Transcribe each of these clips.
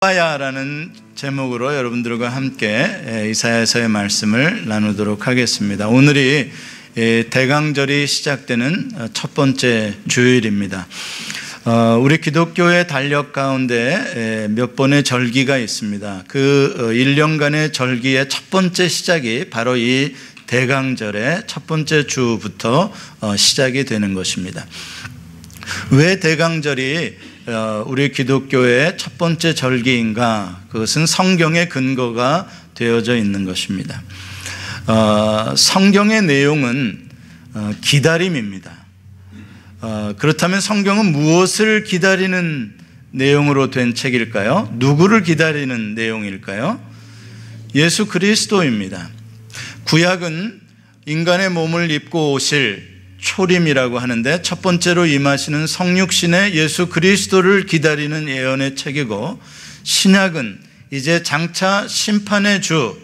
쿰바야라는 제목으로 여러분들과 함께 이사야서의 말씀을 나누도록 하겠습니다. 오늘이 대강절이 시작되는 첫 번째 주일입니다. 우리 기독교의 달력 가운데 몇 번의 절기가 있습니다. 그 1년간의 절기의 첫 번째 시작이 바로 이 대강절의 첫 번째 주부터 시작이 되는 것입니다. 왜 대강절이 우리 기독교의 첫 번째 절기인가? 그것은 성경의 근거가 되어져 있는 것입니다. 성경의 내용은 기다림입니다. 그렇다면 성경은 무엇을 기다리는 내용으로 된 책일까요? 누구를 기다리는 내용일까요? 예수 그리스도입니다. 구약은 인간의 몸을 입고 오실 초림이라고 하는데 첫 번째로 임하시는 성육신의 예수 그리스도를 기다리는 예언의 책이고, 신약은 이제 장차 심판의 주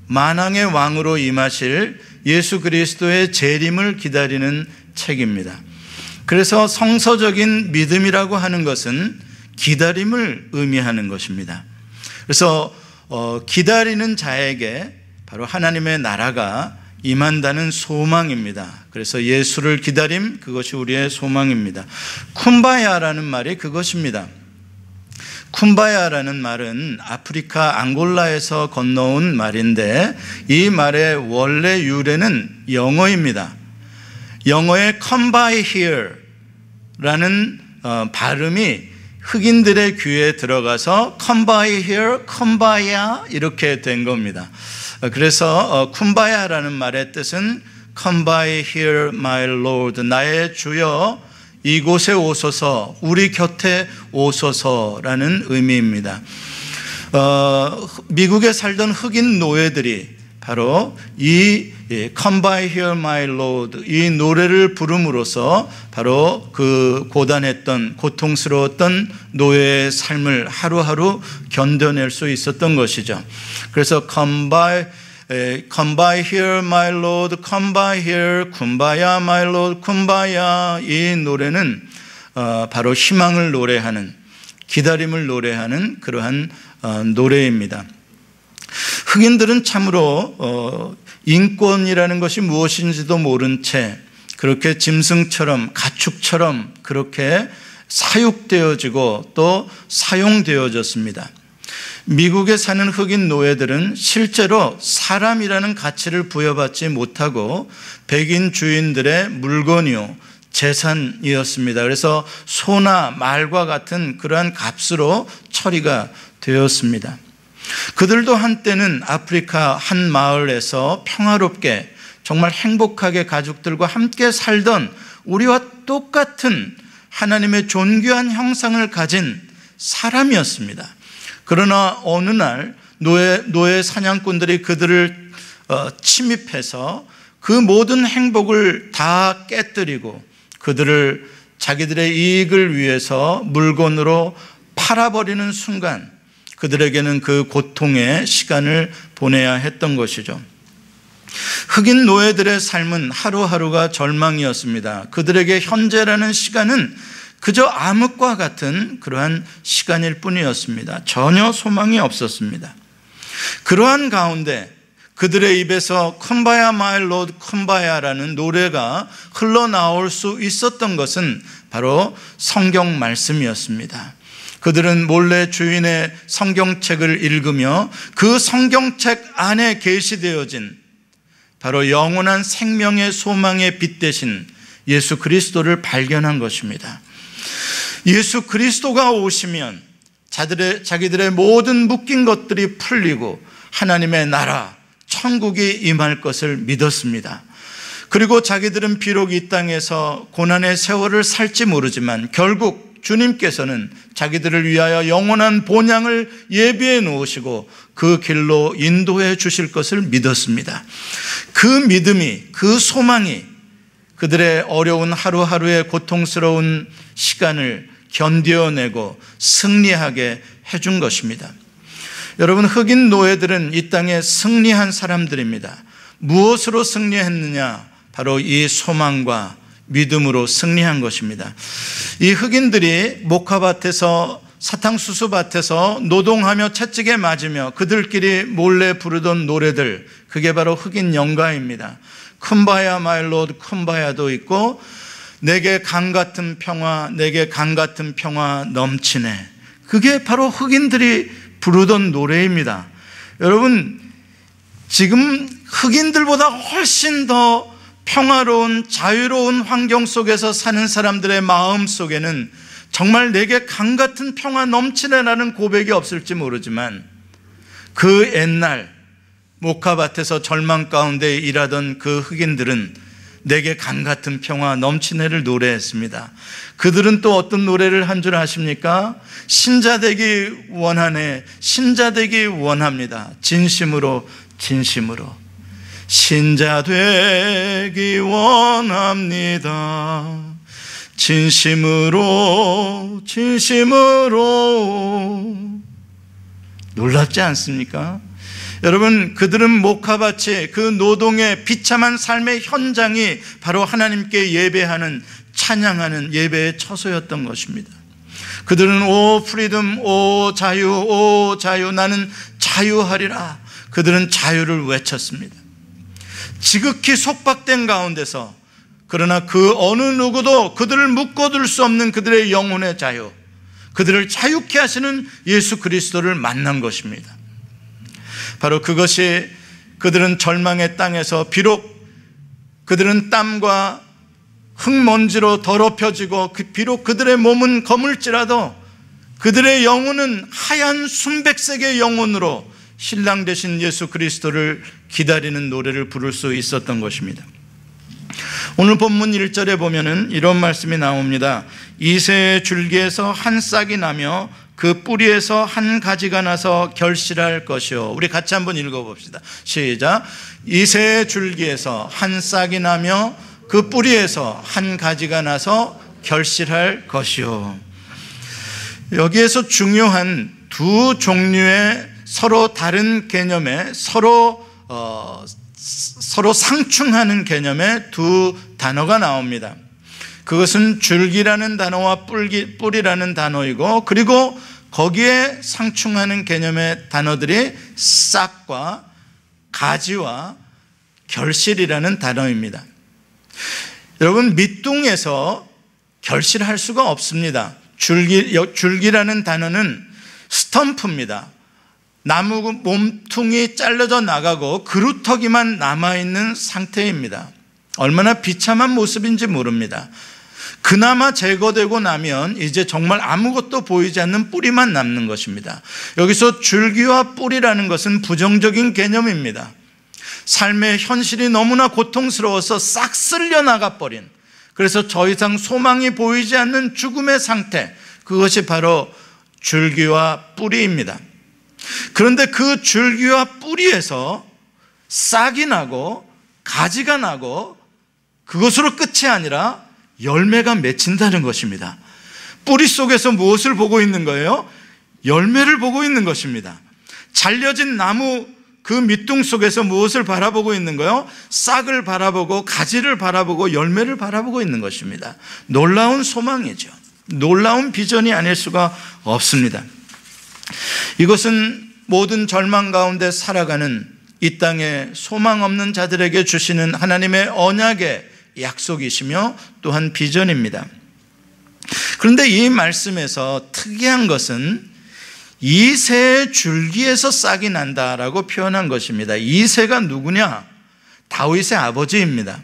만왕의 왕으로 임하실 예수 그리스도의 재림을 기다리는 책입니다. 그래서 성서적인 믿음이라고 하는 것은 기다림을 의미하는 것입니다. 그래서 기다리는 자에게 바로 하나님의 나라가 임한다는 소망입니다. 그래서 예수를 기다림, 그것이 우리의 소망입니다. 쿰바야라는 말이 그것입니다. 쿰바야라는 말은 아프리카 앙골라에서 건너온 말인데, 이 말의 원래 유래는 영어입니다. 영어의 come by here 라는 발음이 흑인들의 귀에 들어가서 come by here, 쿰바야 이렇게 된 겁니다. 그래서 쿰바야라는 말의 뜻은 come by here my lord, 나의 주여 이곳에 오소서, 우리 곁에 오소서라는 의미입니다. 미국에 살던 흑인 노예들이 바로 이 come by here my lord 이 노래를 부름으로써 바로 그 고단했던 고통스러웠던 노예의 삶을 하루하루 견뎌낼 수 있었던 것이죠. 그래서 come by here my lord, come by here, 쿰바야 my lord, 쿰바야, 이 노래는 바로 희망을 노래하는, 기다림을 노래하는 그러한 노래입니다. 흑인들은 참으로 인권이라는 것이 무엇인지도 모른 채 그렇게 짐승처럼, 가축처럼 그렇게 사육되어지고 또 사용되어졌습니다. 미국에 사는 흑인 노예들은 실제로 사람이라는 가치를 부여받지 못하고 백인 주인들의 물건이요, 재산이었습니다. 그래서 소나 말과 같은 그러한 값으로 처리가 되었습니다. 그들도 한때는 아프리카 한 마을에서 평화롭게 정말 행복하게 가족들과 함께 살던 우리와 똑같은 하나님의 존귀한 형상을 가진 사람이었습니다. 그러나 어느 날 노예 사냥꾼들이 그들을 침입해서 그 모든 행복을 다 깨뜨리고 그들을 자기들의 이익을 위해서 물건으로 팔아버리는 순간 그들에게는 그 고통의 시간을 보내야 했던 것이죠. 흑인 노예들의 삶은 하루하루가 절망이었습니다. 그들에게 현재라는 시간은 그저 암흑과 같은 그러한 시간일 뿐이었습니다. 전혀 소망이 없었습니다. 그러한 가운데 그들의 입에서 쿰바야 마이 로드 쿰바야라는 노래가 흘러나올 수 있었던 것은 바로 성경 말씀이었습니다. 그들은 몰래 주인의 성경책을 읽으며 그 성경책 안에 계시되어진 바로 영원한 생명의 소망의 빛 대신 예수 그리스도를 발견한 것입니다. 예수 그리스도가 오시면 자기들의 모든 묶인 것들이 풀리고 하나님의 나라, 천국이 임할 것을 믿었습니다. 그리고 자기들은 비록 이 땅에서 고난의 세월을 살지 모르지만 결국 주님께서는 자기들을 위하여 영원한 본향을 예비해 놓으시고 그 길로 인도해 주실 것을 믿었습니다. 그 믿음이, 그 소망이 그들의 어려운 하루하루의 고통스러운 시간을 견뎌내고 승리하게 해준 것입니다. 여러분, 흑인 노예들은 이 땅에 승리한 사람들입니다. 무엇으로 승리했느냐? 바로 이 소망과 믿음으로 승리한 것입니다. 이 흑인들이 목화밭에서 사탕수수 밭에서 노동하며 채찍에 맞으며 그들끼리 몰래 부르던 노래들, 그게 바로 흑인 연가입니다. 쿰바야 마이 로드 쿰바야도 있고 내게 강 같은 평화, 내게 강 같은 평화 넘치네. 그게 바로 흑인들이 부르던 노래입니다. 여러분, 지금 흑인들보다 훨씬 더 평화로운 자유로운 환경 속에서 사는 사람들의 마음 속에는 정말 내게 강 같은 평화 넘치네라는 고백이 없을지 모르지만, 그 옛날 모카밭에서 절망 가운데 일하던 그 흑인들은 내게 강 같은 평화 넘치네를 노래했습니다. 그들은 또 어떤 노래를 한 줄 아십니까? 신자 되기 원하네, 신자 되기 원합니다. 진심으로 진심으로 신자 되기 원합니다. 진심으로 진심으로. 놀랍지 않습니까? 여러분, 그들은 모카밭의 그 노동의 비참한 삶의 현장이 바로 하나님께 예배하는, 찬양하는 예배의 처소였던 것입니다. 그들은 오 프리덤, 오 자유, 오 자유, 나는 자유하리라. 그들은 자유를 외쳤습니다. 지극히 속박된 가운데서, 그러나 그 어느 누구도 그들을 묶어둘 수 없는 그들의 영혼의 자유, 그들을 자유케 하시는 예수 그리스도를 만난 것입니다. 바로 그것이, 그들은 절망의 땅에서 비록 그들은 땀과 흙먼지로 더럽혀지고 비록 그들의 몸은 거물지라도 그들의 영혼은 하얀 순백색의 영혼으로 신랑 되신 예수 그리스도를 기다리는 노래를 부를 수 있었던 것입니다. 오늘 본문 1절에 보면은 이런 말씀이 나옵니다. 이새의 줄기에서 한 싹이 나며 그 뿌리에서 한 가지가 나서 결실할 것이요. 우리 같이 한번 읽어봅시다. 시작. 이새의 줄기에서 한 싹이 나며 그 뿌리에서 한 가지가 나서 결실할 것이요. 여기에서 중요한 두 종류의 서로 다른 개념의 서로 상충하는 개념의 두 단어가 나옵니다. 그것은 줄기라는 단어와 뿌리라는 단어이고, 그리고 거기에 상충하는 개념의 단어들이 싹과 가지와 결실이라는 단어입니다. 여러분, 밑둥에서 결실할 수가 없습니다. 줄기라는 단어는 스텀프입니다. 나무 몸통이 잘려져 나가고 그루터기만 남아있는 상태입니다. 얼마나 비참한 모습인지 모릅니다. 그나마 제거되고 나면 이제 정말 아무것도 보이지 않는 뿌리만 남는 것입니다. 여기서 줄기와 뿌리라는 것은 부정적인 개념입니다. 삶의 현실이 너무나 고통스러워서 싹 쓸려 나가버린, 그래서 더 이상 소망이 보이지 않는 죽음의 상태, 그것이 바로 줄기와 뿌리입니다. 그런데 그 줄기와 뿌리에서 싹이 나고 가지가 나고 그것으로 끝이 아니라 열매가 맺힌다는 것입니다. 뿌리 속에서 무엇을 보고 있는 거예요? 열매를 보고 있는 것입니다. 잘려진 나무 그 밑둥 속에서 무엇을 바라보고 있는 거예요? 싹을 바라보고 가지를 바라보고 열매를 바라보고 있는 것입니다. 놀라운 소망이죠. 놀라운 비전이 아닐 수가 없습니다. 이것은 모든 절망 가운데 살아가는 이 땅에 소망 없는 자들에게 주시는 하나님의 언약의 약속이시며 또한 비전입니다. 그런데 이 말씀에서 특이한 것은 이새의 줄기에서 싹이 난다라고 표현한 것입니다. 이새가 누구냐? 다윗의 아버지입니다.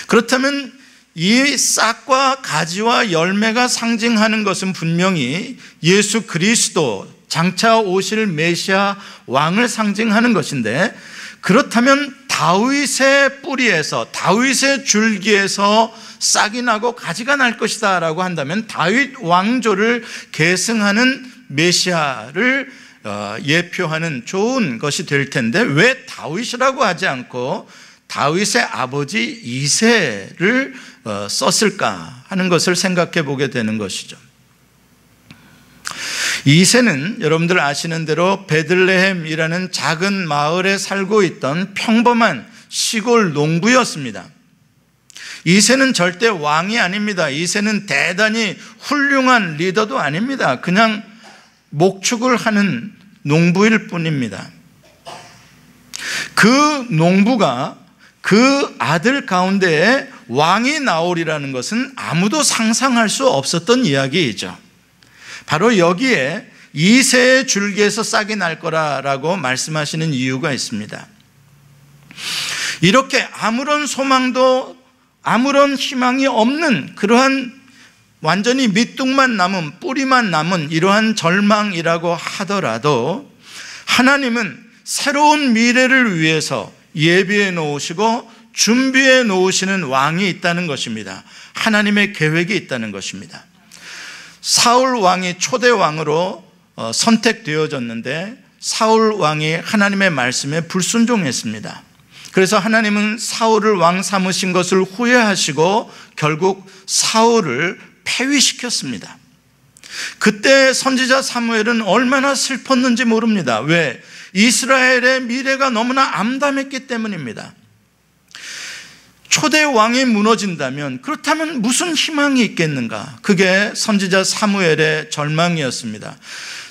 그렇다면 이 싹과 가지와 열매가 상징하는 것은 분명히 예수 그리스도, 장차 오실 메시아 왕을 상징하는 것인데, 그렇다면 다윗의 뿌리에서, 다윗의 줄기에서 싹이 나고 가지가 날 것이다 라고 한다면 다윗 왕조를 계승하는 메시아를 예표하는 좋은 것이 될 텐데, 왜 다윗이라고 하지 않고 다윗의 아버지 이새를 썼을까 하는 것을 생각해 보게 되는 것이죠. 이새는 여러분들 아시는 대로 베들레헴이라는 작은 마을에 살고 있던 평범한 시골 농부였습니다. 이새는 절대 왕이 아닙니다. 이새는 대단히 훌륭한 리더도 아닙니다. 그냥 목축을 하는 농부일 뿐입니다. 그 농부가 그 아들 가운데에 왕이 나오리라는 것은 아무도 상상할 수 없었던 이야기이죠. 바로 여기에 이새의 줄기에서 싹이 날 거라고 말씀하시는 이유가 있습니다. 이렇게 아무런 소망도 아무런 희망이 없는 그러한 완전히 밑둥만 남은, 뿌리만 남은 이러한 절망이라고 하더라도 하나님은 새로운 미래를 위해서 예비해 놓으시고 준비해 놓으시는 왕이 있다는 것입니다. 하나님의 계획이 있다는 것입니다. 사울 왕이 초대 왕으로 선택되어졌는데 사울 왕이 하나님의 말씀에 불순종했습니다. 그래서 하나님은 사울을 왕 삼으신 것을 후회하시고 결국 사울을 폐위시켰습니다. 그때 선지자 사무엘은 얼마나 슬펐는지 모릅니다. 왜? 이스라엘의 미래가 너무나 암담했기 때문입니다. 초대 왕이 무너진다면 그렇다면 무슨 희망이 있겠는가? 그게 선지자 사무엘의 절망이었습니다.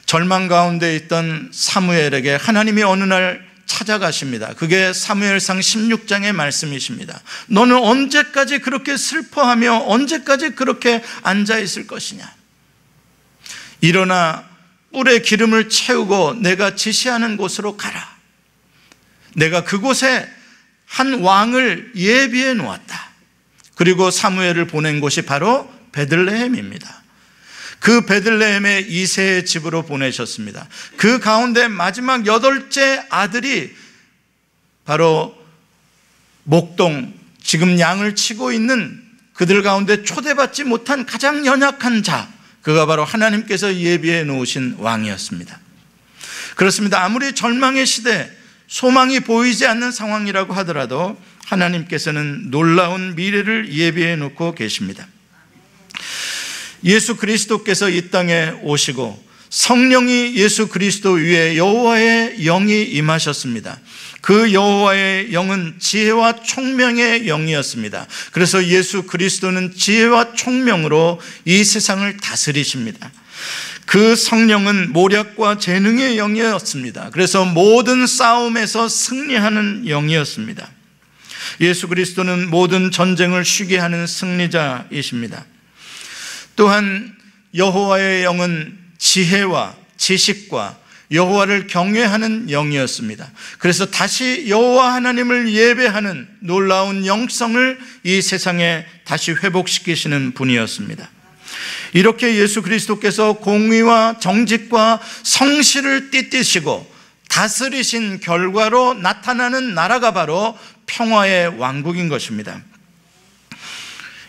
절망 가운데 있던 사무엘에게 하나님이 어느 날 찾아가십니다. 그게 사무엘상 16장의 말씀이십니다. 너는 언제까지 그렇게 슬퍼하며 언제까지 그렇게 앉아있을 것이냐? 일어나 뿔에 기름을 채우고 내가 지시하는 곳으로 가라. 내가 그곳에 한 왕을 예비해 놓았다. 그리고 사무엘을 보낸 곳이 바로 베들레헴입니다. 그 베들레헴의 이새의 집으로 보내셨습니다. 그 가운데 마지막 8째 아들이 바로 목동, 지금 양을 치고 있는 그들 가운데 초대받지 못한 가장 연약한 자, 그가 바로 하나님께서 예비해 놓으신 왕이었습니다. 그렇습니다. 아무리 절망의 시대, 소망이 보이지 않는 상황이라고 하더라도 하나님께서는 놀라운 미래를 예비해 놓고 계십니다. 예수 그리스도께서 이 땅에 오시고 성령이 예수 그리스도 위에 여호와의 영이 임하셨습니다. 그 여호와의 영은 지혜와 총명의 영이었습니다. 그래서 예수 그리스도는 지혜와 총명으로 이 세상을 다스리십니다. 그 성령은 모략과 재능의 영이었습니다. 그래서 모든 싸움에서 승리하는 영이었습니다. 예수 그리스도는 모든 전쟁을 쉬게 하는 승리자이십니다. 또한 여호와의 영은 지혜와 지식과 여호와를 경외하는 영이었습니다. 그래서 다시 여호와 하나님을 예배하는 놀라운 영성을 이 세상에 다시 회복시키시는 분이었습니다. 이렇게 예수 그리스도께서 공의와 정직과 성실을 띠띠시고 다스리신 결과로 나타나는 나라가 바로 평화의 왕국인 것입니다.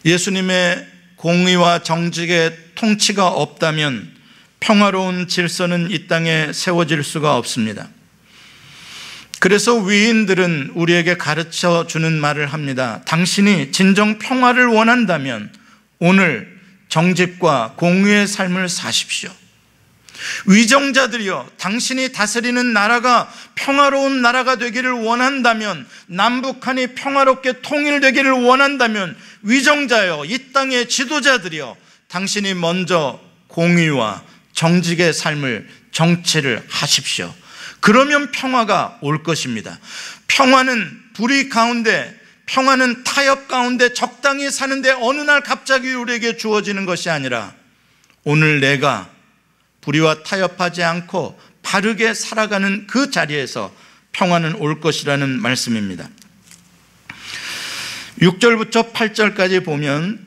예수님의 공의와 정직의 통치가 없다면 평화로운 질서는 이 땅에 세워질 수가 없습니다. 그래서 위인들은 우리에게 가르쳐 주는 말을 합니다. 당신이 진정 평화를 원한다면 오늘 정직과 공의의 삶을 사십시오. 위정자들이여, 당신이 다스리는 나라가 평화로운 나라가 되기를 원한다면, 남북한이 평화롭게 통일되기를 원한다면, 위정자여, 이 땅의 지도자들이여, 당신이 먼저 공의와 정직의 삶을 정치를 하십시오. 그러면 평화가 올 것입니다. 평화는 불의 가운데, 평화는 타협 가운데 적당히 사는데 어느 날 갑자기 우리에게 주어지는 것이 아니라 오늘 내가 불의와 타협하지 않고 바르게 살아가는 그 자리에서 평화는 올 것이라는 말씀입니다. 6절부터 8절까지 보면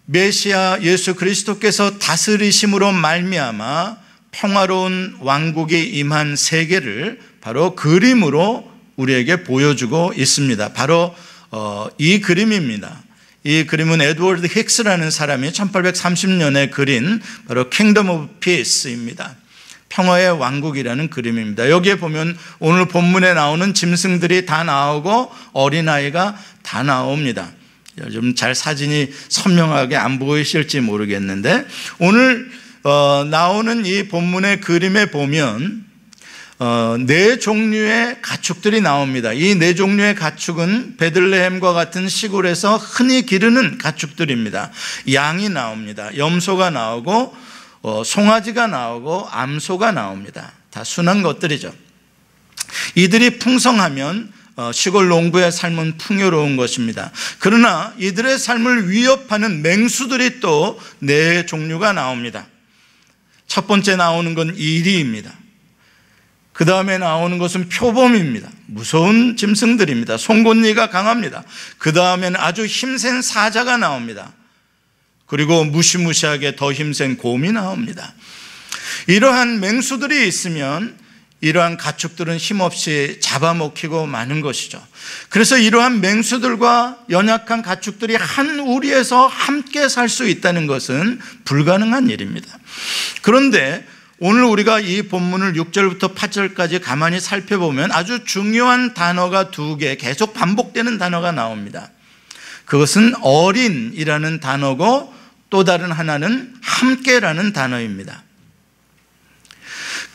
메시아 예수 그리스도께서 다스리심으로 말미암아 평화로운 왕국이 임한 세계를 바로 그림으로 우리에게 보여주고 있습니다. 바로 이 그림입니다. 이 그림은 에드워드 힉스라는 사람이 1830년에 그린 바로 킹덤 오브 피스입니다. 평화의 왕국이라는 그림입니다. 여기에 보면 오늘 본문에 나오는 짐승들이 다 나오고 어린아이가 다 나옵니다. 좀 잘 사진이 선명하게 안 보이실지 모르겠는데 오늘 나오는 이 본문의 그림에 보면 네 종류의 가축들이 나옵니다. 이 네 종류의 가축은 베들레헴과 같은 시골에서 흔히 기르는 가축들입니다. 양이 나옵니다. 염소가 나오고 송아지가 나오고 암소가 나옵니다. 다 순한 것들이죠. 이들이 풍성하면 시골 농부의 삶은 풍요로운 것입니다. 그러나 이들의 삶을 위협하는 맹수들이 또 네 종류가 나옵니다. 첫 번째 나오는 건 이리입니다. 그 다음에 나오는 것은 표범입니다. 무서운 짐승들입니다. 송곳니가 강합니다. 그 다음에는 아주 힘센 사자가 나옵니다. 그리고 무시무시하게 더 힘센 곰이 나옵니다. 이러한 맹수들이 있으면 이러한 가축들은 힘없이 잡아먹히고 마는 것이죠. 그래서 이러한 맹수들과 연약한 가축들이 한 우리에서 함께 살 수 있다는 것은 불가능한 일입니다. 그런데 오늘 우리가 이 본문을 6절부터 8절까지 가만히 살펴보면 아주 중요한 단어가 두 개, 계속 반복되는 단어가 나옵니다. 그것은 어린이라는 단어고 또 다른 하나는 함께라는 단어입니다.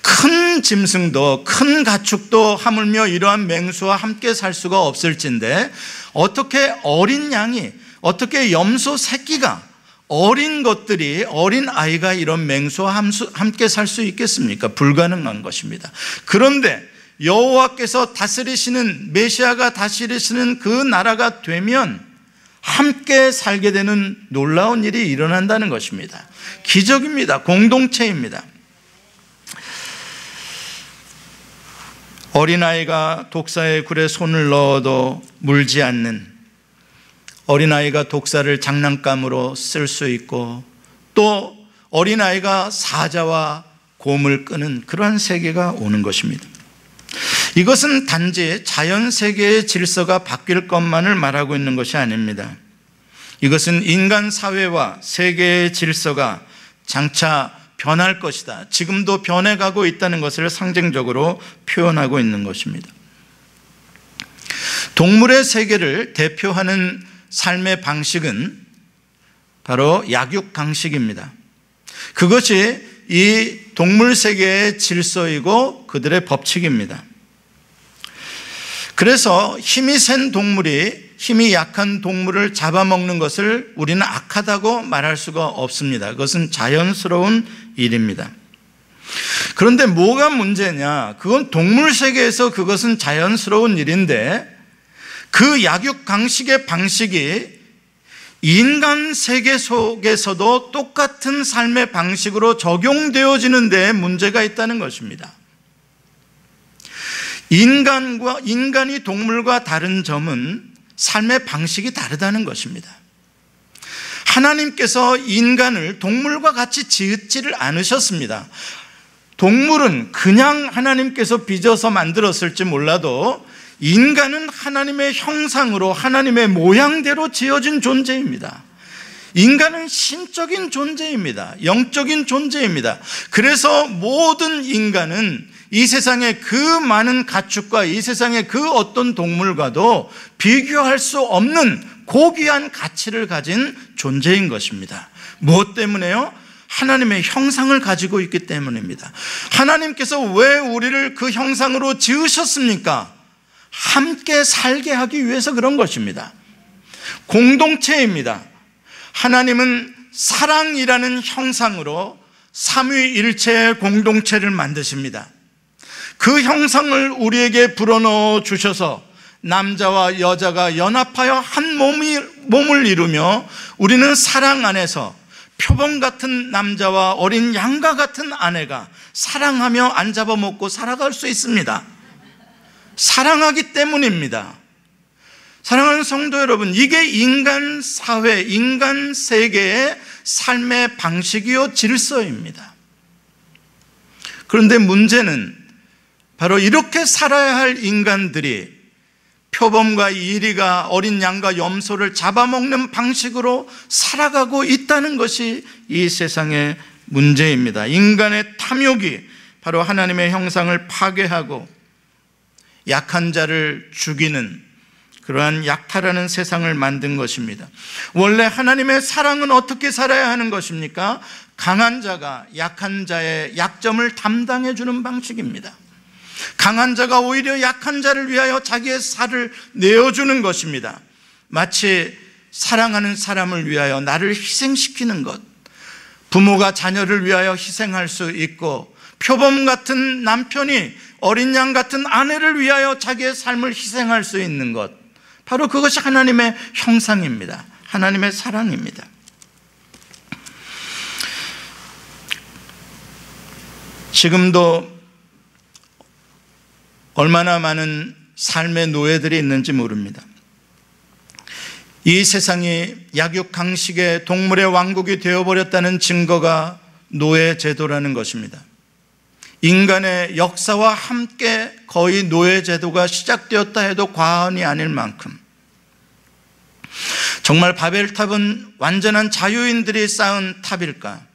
큰 짐승도 큰 가축도 하물며 이러한 맹수와 함께 살 수가 없을진데 어떻게 어린 양이, 어떻게 염소 새끼가, 어린 것들이, 어린 아이가 이런 맹수와 함께 살 수 있겠습니까? 불가능한 것입니다. 그런데 여호와께서 다스리시는, 메시아가 다스리시는 그 나라가 되면 함께 살게 되는 놀라운 일이 일어난다는 것입니다. 기적입니다. 공동체입니다. 어린아이가 독사의 굴에 손을 넣어도 물지 않는, 어린아이가 독사를 장난감으로 쓸 수 있고 또 어린아이가 사자와 곰을 끄는 그러한 세계가 오는 것입니다. 이것은 단지 자연세계의 질서가 바뀔 것만을 말하고 있는 것이 아닙니다. 이것은 인간 사회와 세계의 질서가 장차 변할 것이다, 지금도 변해가고 있다는 것을 상징적으로 표현하고 있는 것입니다. 동물의 세계를 대표하는 삶의 방식은 바로 약육강식입니다. 그것이 이 동물 세계의 질서이고 그들의 법칙입니다. 그래서 힘이 센 동물이 힘이 약한 동물을 잡아먹는 것을 우리는 악하다고 말할 수가 없습니다. 그것은 자연스러운 일입니다. 그런데 뭐가 문제냐? 그건 동물 세계에서 그것은 자연스러운 일인데 그 약육강식의 방식이 인간 세계 속에서도 똑같은 삶의 방식으로 적용되어지는 데 문제가 있다는 것입니다. 인간이 동물과 다른 점은 삶의 방식이 다르다는 것입니다. 하나님께서 인간을 동물과 같이 지으지를 않으셨습니다. 동물은 그냥 하나님께서 빚어서 만들었을지 몰라도 인간은 하나님의 형상으로, 하나님의 모양대로 지어진 존재입니다. 인간은 신적인 존재입니다. 영적인 존재입니다. 그래서 모든 인간은 이 세상의 그 많은 가축과 이 세상의 그 어떤 동물과도 비교할 수 없는 고귀한 가치를 가진 존재인 것입니다. 무엇 때문에요? 하나님의 형상을 가지고 있기 때문입니다. 하나님께서 왜 우리를 그 형상으로 지으셨습니까? 함께 살게 하기 위해서 그런 것입니다. 공동체입니다. 하나님은 사랑이라는 형상으로 삼위일체의 공동체를 만드십니다. 그 형상을 우리에게 불어넣어 주셔서 남자와 여자가 연합하여 한 몸을 이루며 우리는 사랑 안에서 표범 같은 남자와 어린 양과 같은 아내가 사랑하며 안 잡아먹고 살아갈 수 있습니다. 사랑하기 때문입니다. 사랑하는 성도 여러분, 이게 인간 사회, 인간 세계의 삶의 방식이요 질서입니다. 그런데 문제는 바로 이렇게 살아야 할 인간들이 표범과 이리가 어린 양과 염소를 잡아먹는 방식으로 살아가고 있다는 것이 이 세상의 문제입니다. 인간의 탐욕이 바로 하나님의 형상을 파괴하고 약한 자를 죽이는 그러한 약탈하는 세상을 만든 것입니다. 원래 하나님의 사랑은 어떻게 살아야 하는 것입니까? 강한 자가 약한 자의 약점을 담당해 주는 방식입니다. 강한 자가 오히려 약한 자를 위하여 자기의 살을 내어주는 것입니다. 마치 사랑하는 사람을 위하여 나를 희생시키는 것. 부모가 자녀를 위하여 희생할 수 있고, 표범 같은 남편이 어린 양 같은 아내를 위하여 자기의 삶을 희생할 수 있는 것, 바로 그것이 하나님의 형상입니다. 하나님의 사랑입니다. 지금도 얼마나 많은 삶의 노예들이 있는지 모릅니다. 이 세상이 약육강식의 동물의 왕국이 되어버렸다는 증거가 노예 제도라는 것입니다. 인간의 역사와 함께 거의 노예 제도가 시작되었다 해도 과언이 아닐 만큼, 정말 바벨탑은 완전한 자유인들이 쌓은 탑일까?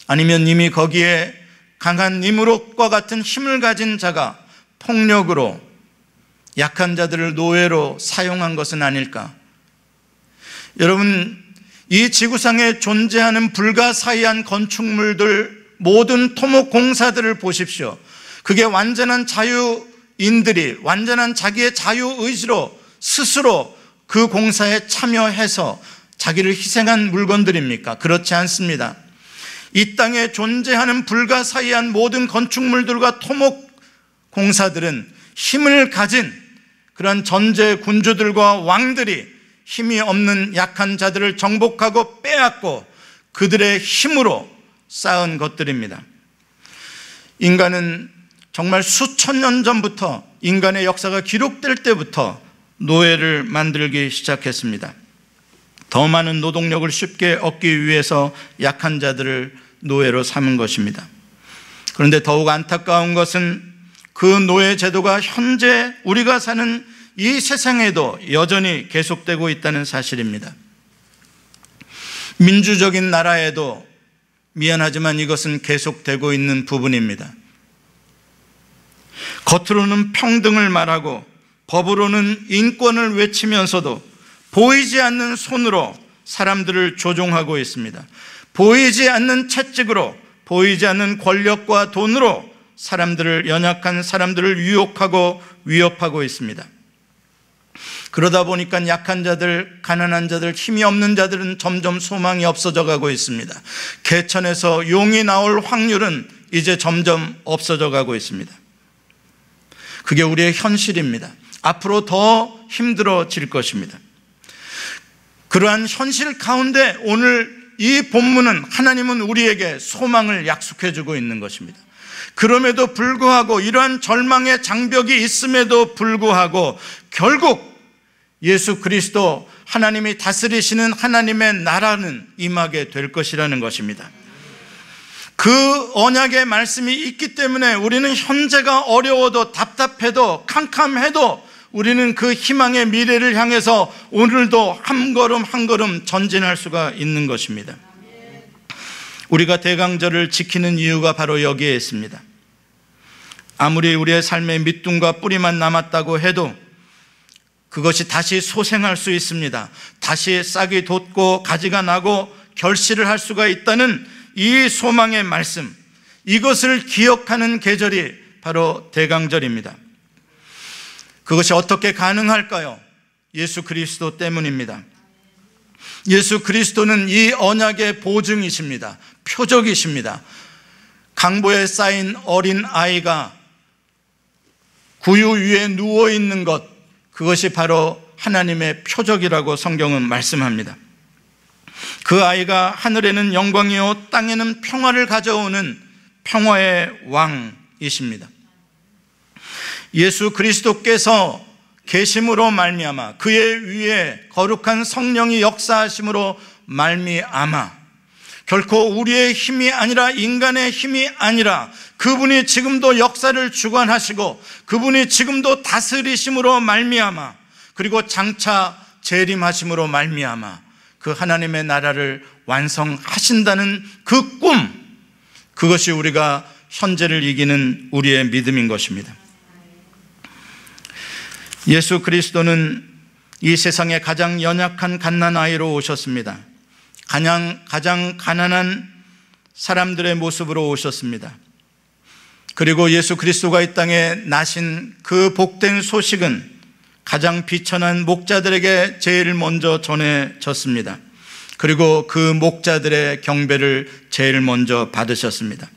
아니면 이미 거기에 강한 니므롯과 같은 힘을 가진 자가 폭력으로 약한 자들을 노예로 사용한 것은 아닐까? 여러분, 이 지구상에 존재하는 불가사의한 건축물들, 모든 토목공사들을 보십시오. 그게 완전한 자유인들이 완전한 자기의 자유의지로 스스로 그 공사에 참여해서 자기를 희생한 물건들입니까? 그렇지 않습니다. 이 땅에 존재하는 불가사의한 모든 건축물들과 토목공사들은 힘을 가진 그런 전제 군주들과 왕들이 힘이 없는 약한 자들을 정복하고 빼앗고 그들의 힘으로 쌓은 것들입니다. 인간은 정말 수천 년 전부터, 인간의 역사가 기록될 때부터 노예를 만들기 시작했습니다. 더 많은 노동력을 쉽게 얻기 위해서 약한 자들을 노예로 삼은 것입니다. 그런데 더욱 안타까운 것은 그 노예 제도가 현재 우리가 사는 이 세상에도 여전히 계속되고 있다는 사실입니다. 민주적인 나라에도 미안하지만 이것은 계속되고 있는 부분입니다. 겉으로는 평등을 말하고 법으로는 인권을 외치면서도 보이지 않는 손으로 사람들을 조종하고 있습니다. 보이지 않는 채찍으로, 보이지 않는 권력과 돈으로 사람들을, 연약한 사람들을 유혹하고 위협하고 있습니다. 그러다 보니까 약한 자들, 가난한 자들, 힘이 없는 자들은 점점 소망이 없어져 가고 있습니다. 개천에서 용이 나올 확률은 이제 점점 없어져 가고 있습니다. 그게 우리의 현실입니다. 앞으로 더 힘들어질 것입니다. 그러한 현실 가운데 오늘 이 본문은, 하나님은 우리에게 소망을 약속해 주고 있는 것입니다. 그럼에도 불구하고, 이러한 절망의 장벽이 있음에도 불구하고 결국 예수 그리스도, 하나님이 다스리시는 하나님의 나라는 임하게 될 것이라는 것입니다. 그 언약의 말씀이 있기 때문에 우리는 현재가 어려워도, 답답해도, 캄캄해도 우리는 그 희망의 미래를 향해서 오늘도 한 걸음 한 걸음 전진할 수가 있는 것입니다. 우리가 대강절을 지키는 이유가 바로 여기에 있습니다. 아무리 우리의 삶에 밑둥과 뿌리만 남았다고 해도 그것이 다시 소생할 수 있습니다. 다시 싹이 돋고 가지가 나고 결실을 할 수가 있다는 이 소망의 말씀, 이것을 기억하는 계절이 바로 대강절입니다. 그것이 어떻게 가능할까요? 예수 그리스도 때문입니다. 예수 그리스도는 이 언약의 보증이십니다. 표적이십니다. 강보에 쌓인 어린 아이가 구유 위에 누워있는 것, 그것이 바로 하나님의 표적이라고 성경은 말씀합니다. 그 아이가 하늘에는 영광이요 땅에는 평화를 가져오는 평화의 왕이십니다. 예수 그리스도께서 계심으로 말미암아, 그의 위에 거룩한 성령이 역사하심으로 말미암아, 결코 우리의 힘이 아니라, 인간의 힘이 아니라, 그분이 지금도 역사를 주관하시고 그분이 지금도 다스리심으로 말미암아, 그리고 장차 재림하심으로 말미암아 그 하나님의 나라를 완성하신다는 그 꿈, 그것이 우리가 현재를 이기는 우리의 믿음인 것입니다. 예수 그리스도는 이 세상에 가장 연약한 갓난아이로 오셨습니다. 가장 가난한 사람들의 모습으로 오셨습니다. 그리고 예수 그리스도가 이 땅에 나신 그 복된 소식은 가장 비천한 목자들에게 제일 먼저 전해졌습니다. 그리고 그 목자들의 경배를 제일 먼저 받으셨습니다.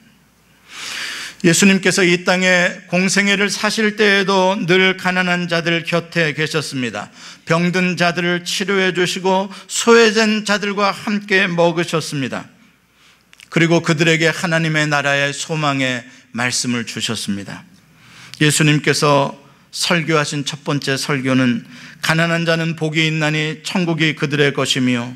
예수님께서 이 땅에 공생애를 사실 때에도 늘 가난한 자들 곁에 계셨습니다. 병든 자들을 치료해 주시고 소외된 자들과 함께 먹으셨습니다. 그리고 그들에게 하나님의 나라의 소망의 말씀을 주셨습니다. 예수님께서 설교하신 첫 번째 설교는 가난한 자는 복이 있나니 천국이 그들의 것이며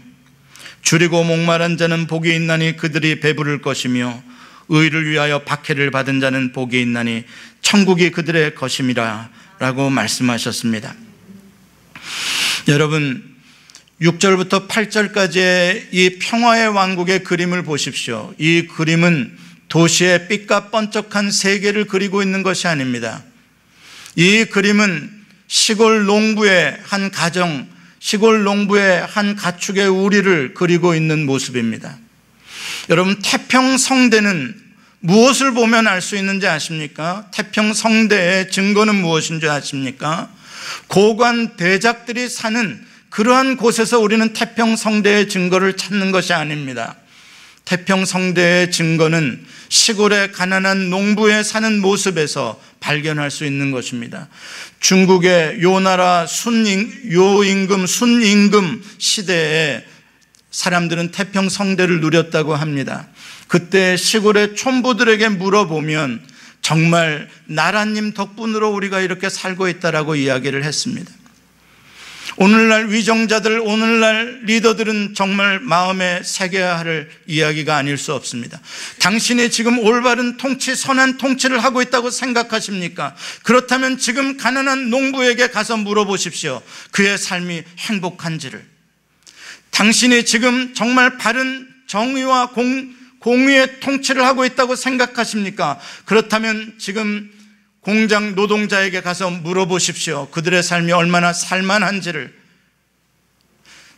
줄이고 목마른 자는 복이 있나니 그들이 배부를 것이며 의를 위하여 박해를 받은 자는 복이 있나니 천국이 그들의 것임이라 라고 말씀하셨습니다. 여러분, 6절부터 8절까지의 이 평화의 왕국의 그림을 보십시오. 이 그림은 도시의 빛과 번쩍한 세계를 그리고 있는 것이 아닙니다. 이 그림은 시골 농부의 한 가정, 시골 농부의 한 가축의 우리를 그리고 있는 모습입니다. 여러분, 태평성대는 무엇을 보면 알 수 있는지 아십니까? 태평성대의 증거는 무엇인지 아십니까? 고관 대작들이 사는 그러한 곳에서 우리는 태평성대의 증거를 찾는 것이 아닙니다. 태평성대의 증거는 시골의 가난한 농부에 사는 모습에서 발견할 수 있는 것입니다. 중국의 요나라 요임금 순임금 시대에 사람들은 태평성대를 누렸다고 합니다. 그때 시골의 촌부들에게 물어보면 정말 나라님 덕분으로 우리가 이렇게 살고 있다라고 이야기를 했습니다. 오늘날 위정자들, 오늘날 리더들은 정말 마음에 새겨야 할 이야기가 아닐 수 없습니다. 당신이 지금 올바른 통치, 선한 통치를 하고 있다고 생각하십니까? 그렇다면 지금 가난한 농부에게 가서 물어보십시오. 그의 삶이 행복한지를. 당신이 지금 정말 바른 정의와 공의의 통치를 하고 있다고 생각하십니까? 그렇다면 지금 공장 노동자에게 가서 물어보십시오. 그들의 삶이 얼마나 살만한지를.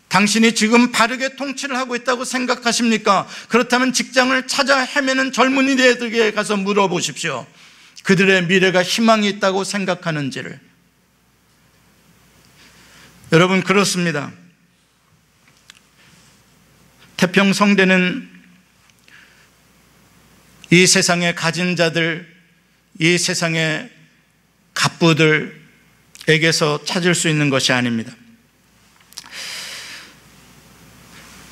당신이 지금 바르게 통치를 하고 있다고 생각하십니까? 그렇다면 직장을 찾아 헤매는 젊은이들에게 가서 물어보십시오. 그들의 미래가 희망이 있다고 생각하는지를. 여러분, 그렇습니다. 태평성대는 이 세상의 가진 자들, 이 세상의 갑부들에게서 찾을 수 있는 것이 아닙니다.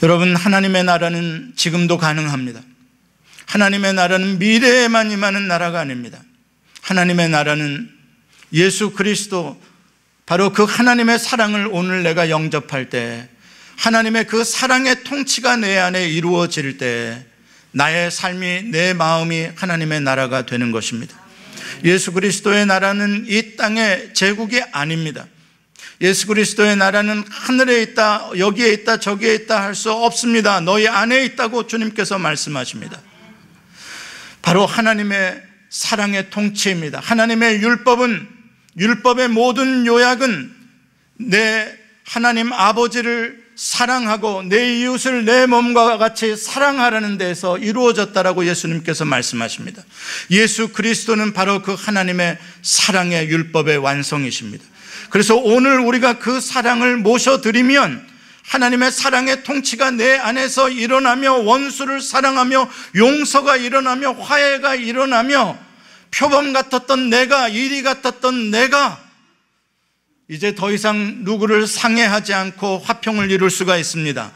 여러분, 하나님의 나라는 지금도 가능합니다. 하나님의 나라는 미래에만 임하는 나라가 아닙니다. 하나님의 나라는 예수 그리스도, 바로 그 하나님의 사랑을 오늘 내가 영접할 때, 하나님의 그 사랑의 통치가 내 안에 이루어질 때 나의 삶이, 내 마음이 하나님의 나라가 되는 것입니다. 예수 그리스도의 나라는 이 땅의 제국이 아닙니다. 예수 그리스도의 나라는 하늘에 있다, 여기에 있다, 저기에 있다 할 수 없습니다. 너희 안에 있다고 주님께서 말씀하십니다. 바로 하나님의 사랑의 통치입니다. 하나님의 율법의 모든 요약은 내 하나님 아버지를 사랑하고 내 이웃을 내 몸과 같이 사랑하라는 데에서 이루어졌다라고 예수님께서 말씀하십니다. 예수 그리스도는 바로 그 하나님의 사랑의 율법의 완성이십니다. 그래서 오늘 우리가 그 사랑을 모셔드리면 하나님의 사랑의 통치가 내 안에서 일어나며 원수를 사랑하며 용서가 일어나며 화해가 일어나며 표범 같았던 내가, 이리 같았던 내가 이제 더 이상 누구를 상해하지 않고 화평을 이룰 수가 있습니다.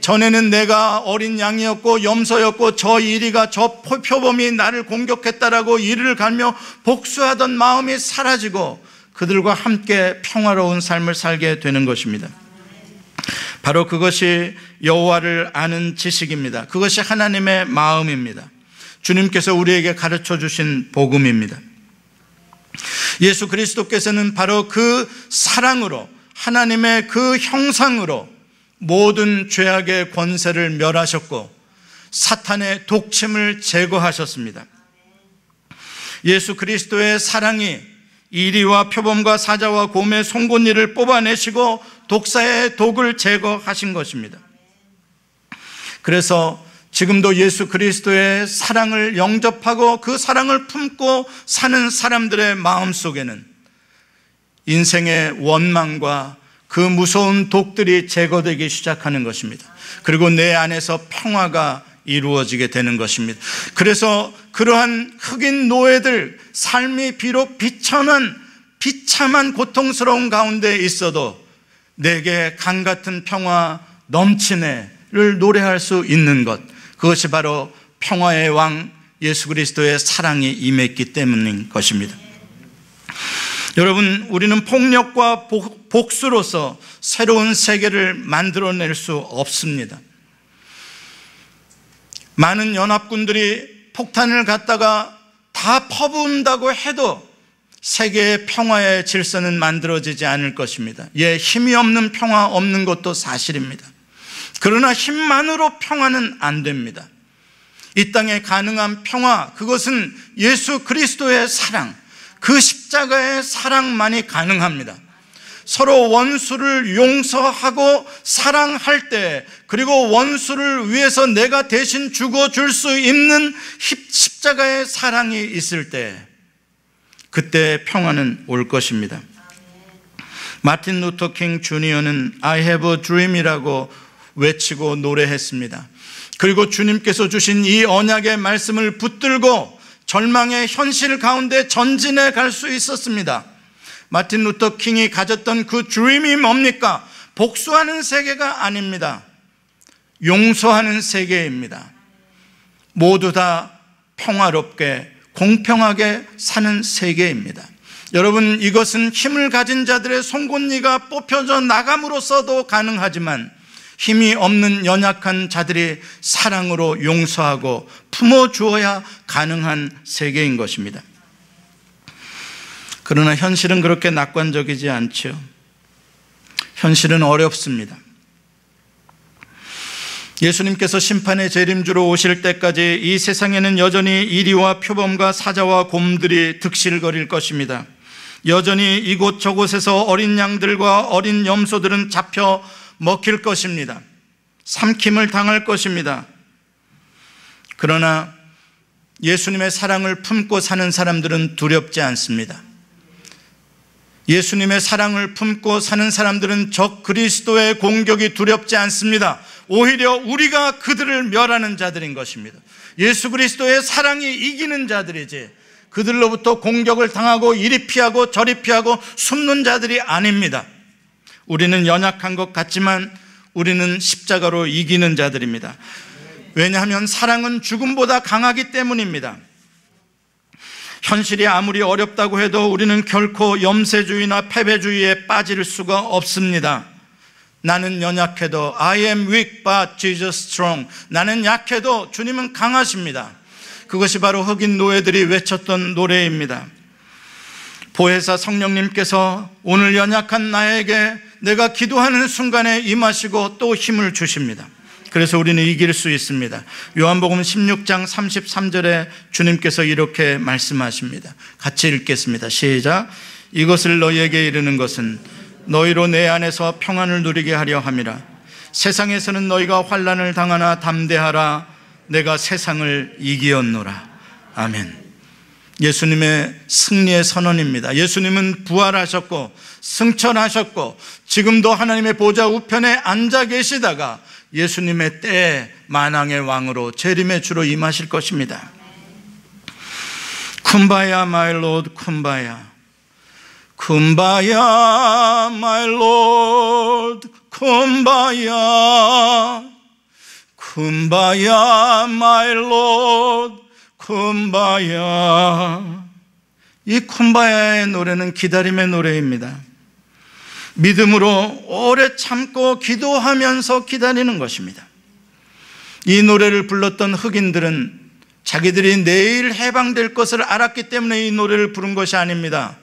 전에는 내가 어린 양이었고 염소였고 저 이리가, 저 표범이 나를 공격했다라고 이를 갈며 복수하던 마음이 사라지고 그들과 함께 평화로운 삶을 살게 되는 것입니다. 바로 그것이 여호와를 아는 지식입니다. 그것이 하나님의 마음입니다. 주님께서 우리에게 가르쳐 주신 복음입니다. 예수 그리스도께서는 바로 그 사랑으로, 하나님의 그 형상으로 모든 죄악의 권세를 멸하셨고 사탄의 독침을 제거하셨습니다. 예수 그리스도의 사랑이 이리와 표범과 사자와 곰의 송곳니를 뽑아내시고 독사의 독을 제거하신 것입니다. 그래서 지금도 예수 그리스도의 사랑을 영접하고 그 사랑을 품고 사는 사람들의 마음속에는 인생의 원망과 그 무서운 독들이 제거되기 시작하는 것입니다. 그리고 내 안에서 평화가 이루어지게 되는 것입니다. 그래서 그러한 흑인 노예들, 삶이 비록 비참한 고통스러운 가운데 있어도 내게 강 같은 평화 넘치네를 노래할 수 있는 것, 그것이 바로 평화의 왕 예수 그리스도의 사랑이 임했기 때문인 것입니다. 여러분, 우리는 폭력과 복수로서 새로운 세계를 만들어낼 수 없습니다. 많은 연합군들이 폭탄을 갖다가 다 퍼부은다고 해도 세계의 평화의 질서는 만들어지지 않을 것입니다. 힘이 없는 평화 없는 것도 사실입니다. 그러나 힘만으로 평화는 안 됩니다. 이 땅에 가능한 평화, 그것은 예수 그리스도의 사랑, 그 십자가의 사랑만이 가능합니다. 서로 원수를 용서하고 사랑할 때, 그리고 원수를 위해서 내가 대신 죽어줄 수 있는 십자가의 사랑이 있을 때, 그때 평화는 올 것입니다. 마틴 루터 킹 주니어는 I have a dream이라고 외치고 노래했습니다. 그리고 주님께서 주신 이 언약의 말씀을 붙들고 절망의 현실 가운데 전진해 갈 수 있었습니다. 마틴 루터 킹이 가졌던 그 드림이 뭡니까? 복수하는 세계가 아닙니다. 용서하는 세계입니다. 모두 다 평화롭게 공평하게 사는 세계입니다. 여러분, 이것은 힘을 가진 자들의 송곳니가 뽑혀져 나감으로써도 가능하지만 힘이 없는 연약한 자들이 사랑으로 용서하고 품어주어야 가능한 세계인 것입니다. 그러나 현실은 그렇게 낙관적이지 않죠. 현실은 어렵습니다. 예수님께서 심판의 재림주로 오실 때까지 이 세상에는 여전히 이리와 표범과 사자와 곰들이 득실거릴 것입니다. 여전히 이곳 저곳에서 어린 양들과 어린 염소들은 잡혀 먹힐 것입니다. 삼킴을 당할 것입니다. 그러나 예수님의 사랑을 품고 사는 사람들은 두렵지 않습니다. 예수님의 사랑을 품고 사는 사람들은 적 그리스도의 공격이 두렵지 않습니다. 오히려 우리가 그들을 멸하는 자들인 것입니다. 예수 그리스도의 사랑이 이기는 자들이지 그들로부터 공격을 당하고 이리 피하고 저리 피하고 숨는 자들이 아닙니다. 우리는 연약한 것 같지만 우리는 십자가로 이기는 자들입니다. 왜냐하면 사랑은 죽음보다 강하기 때문입니다. 현실이 아무리 어렵다고 해도 우리는 결코 염세주의나 패배주의에 빠질 수가 없습니다. 나는 연약해도 I am weak but Jesus strong. 나는 약해도 주님은 강하십니다. 그것이 바로 흑인 노예들이 외쳤던 노래입니다. 보혜사 성령님께서 오늘 연약한 나에게 내가 기도하는 순간에 임하시고 또 힘을 주십니다. 그래서 우리는 이길 수 있습니다. 요한복음 16장 33절에 주님께서 이렇게 말씀하십니다. 같이 읽겠습니다. 시작. 이것을 너희에게 이르는 것은 너희로 내 안에서 평안을 누리게 하려 함이라. 세상에서는 너희가 환난을 당하나 담대하라. 내가 세상을 이기었노라. 아멘. 예수님의 승리의 선언입니다. 예수님은 부활하셨고 승천하셨고 지금도 하나님의 보좌 우편에 앉아 계시다가 예수님의 때에 만왕의 왕으로 재림의 주로 임하실 것입니다. 쿰바야 my Lord, 쿰바야, 쿰바야 my Lord, 쿰바야, 쿰바야 my Lord, 쿰바야. 이 쿰바야의 노래는 기다림의 노래입니다. 믿음으로 오래 참고 기도하면서 기다리는 것입니다. 이 노래를 불렀던 흑인들은 자기들이 내일 해방될 것을 알았기 때문에 이 노래를 부른 것이 아닙니다.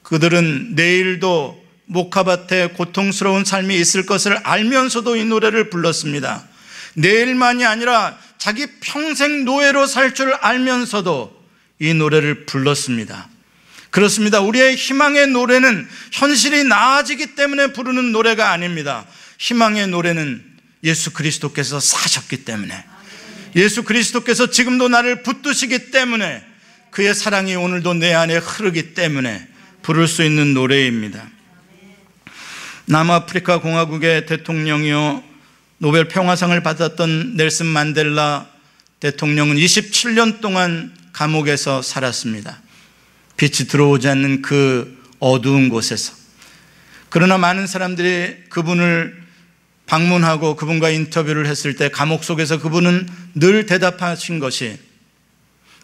그들은 내일도 목화밭에 고통스러운 삶이 있을 것을 알면서도 이 노래를 불렀습니다. 내일만이 아니라 자기 평생 노예로 살 줄 알면서도 이 노래를 불렀습니다. 그렇습니다. 우리의 희망의 노래는 현실이 나아지기 때문에 부르는 노래가 아닙니다. 희망의 노래는 예수 그리스도께서 사셨기 때문에, 예수 그리스도께서 지금도 나를 붙드시기 때문에, 그의 사랑이 오늘도 내 안에 흐르기 때문에 부를 수 있는 노래입니다. 남아프리카 공화국의 대통령이요 노벨 평화상을 받았던 넬슨 만델라 대통령은 27년 동안 감옥에서 살았습니다. 빛이 들어오지 않는 그 어두운 곳에서. 그러나 많은 사람들이 그분을 방문하고 그분과 인터뷰를 했을 때 감옥 속에서 그분은 늘 대답하신 것이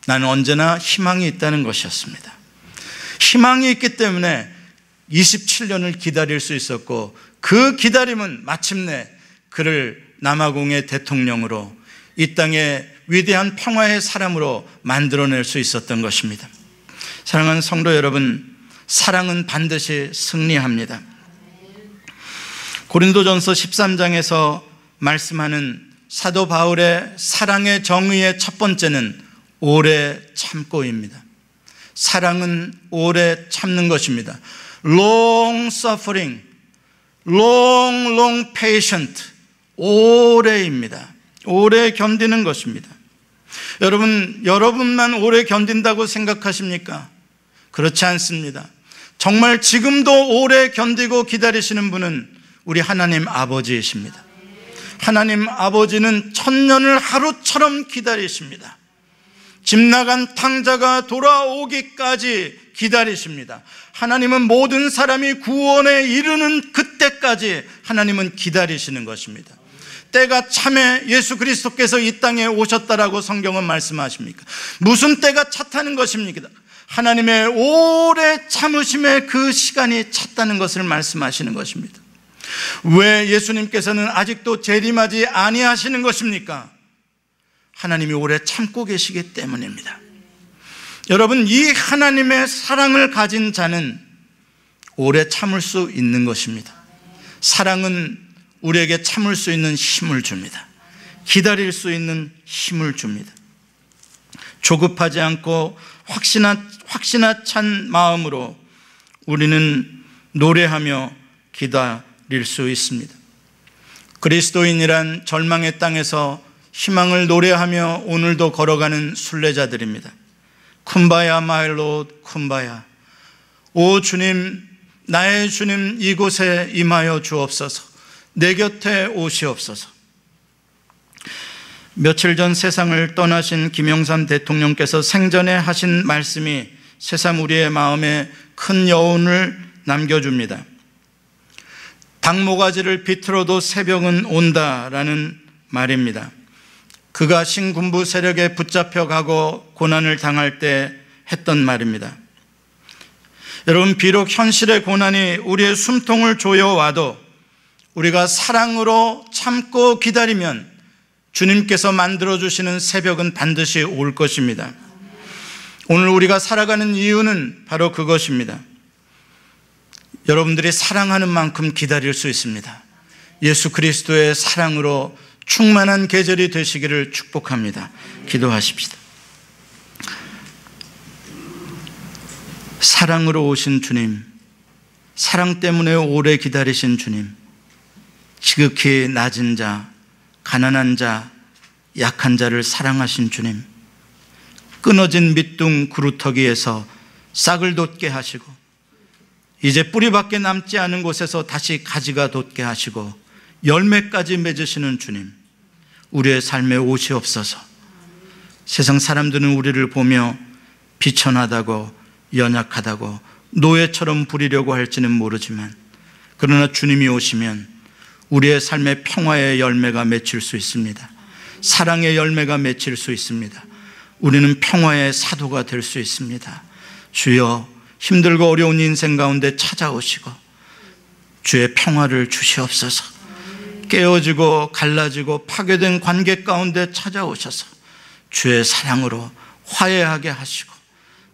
나는 언제나 희망이 있다는 것이었습니다. 희망이 있기 때문에 27년을 기다릴 수 있었고, 그 기다림은 마침내 그를 남아공의 대통령으로, 이 땅의 위대한 평화의 사람으로 만들어낼 수 있었던 것입니다. 사랑하는 성도 여러분, 사랑은 반드시 승리합니다. 고린도전서 13장에서 말씀하는 사도 바울의 사랑의 정의의 첫 번째는 오래 참고입니다. 사랑은 오래 참는 것입니다. long suffering, long patient, 오래입니다. 오래 견디는 것입니다. 여러분만 오래 견딘다고 생각하십니까? 그렇지 않습니다. 정말 지금도 오래 견디고 기다리시는 분은 우리 하나님 아버지이십니다. 하나님 아버지는 천년을 하루처럼 기다리십니다. 집 나간 탕자가 돌아오기까지 기다리십니다. 하나님은 모든 사람이 구원에 이르는 그때까지 하나님은 기다리시는 것입니다. 때가 참에 예수 그리스도께서 이 땅에 오셨다라고 성경은 말씀하십니까? 무슨 때가 찼다는 것입니까? 하나님의 오래 참으심의 그 시간이 찼다는 것을 말씀하시는 것입니다. 왜 예수님께서는 아직도 재림하지 아니하시는 것입니까? 하나님이 오래 참고 계시기 때문입니다. 여러분, 이 하나님의 사랑을 가진 자는 오래 참을 수 있는 것입니다. 사랑은 우리에게 참을 수 있는 힘을 줍니다. 기다릴 수 있는 힘을 줍니다. 조급하지 않고 확신에 찬 마음으로 우리는 노래하며 기다릴 수 있습니다. 그리스도인이란 절망의 땅에서 희망을 노래하며 오늘도 걸어가는 순례자들입니다. 쿰바야 마이 로드 쿰바야. 오 주님, 나의 주님, 이곳에 임하여 주옵소서. 내 곁에 오시옵소서. 며칠 전 세상을 떠나신 김영삼 대통령께서 생전에 하신 말씀이 새삼 우리의 마음에 큰 여운을 남겨줍니다. 닭모가지를 비틀어도 새벽은 온다라는 말입니다. 그가 신군부 세력에 붙잡혀가고 고난을 당할 때 했던 말입니다. 여러분, 비록 현실의 고난이 우리의 숨통을 조여와도 우리가 사랑으로 참고 기다리면 주님께서 만들어주시는 새벽은 반드시 올 것입니다. 오늘 우리가 살아가는 이유는 바로 그것입니다. 여러분들이 사랑하는 만큼 기다릴 수 있습니다. 예수 그리스도의 사랑으로 충만한 계절이 되시기를 축복합니다. 기도하십시다. 사랑으로 오신 주님, 사랑 때문에 오래 기다리신 주님, 지극히 낮은 자, 가난한 자, 약한 자를 사랑하신 주님, 끊어진 밑둥 그루터기에서 싹을 돋게 하시고 이제 뿌리밖에 남지 않은 곳에서 다시 가지가 돋게 하시고 열매까지 맺으시는 주님, 우리의 삶에 오시옵소서. 세상 사람들은 우리를 보며 비천하다고, 연약하다고, 노예처럼 부리려고 할지는 모르지만, 그러나 주님이 오시면 우리의 삶의 평화의 열매가 맺힐 수 있습니다. 사랑의 열매가 맺힐 수 있습니다. 우리는 평화의 사도가 될 수 있습니다. 주여, 힘들고 어려운 인생 가운데 찾아오시고 주의 평화를 주시옵소서. 깨어지고 갈라지고 파괴된 관계 가운데 찾아오셔서 주의 사랑으로 화해하게 하시고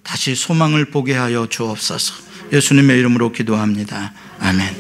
다시 소망을 보게 하여 주옵소서. 예수님의 이름으로 기도합니다. 아멘.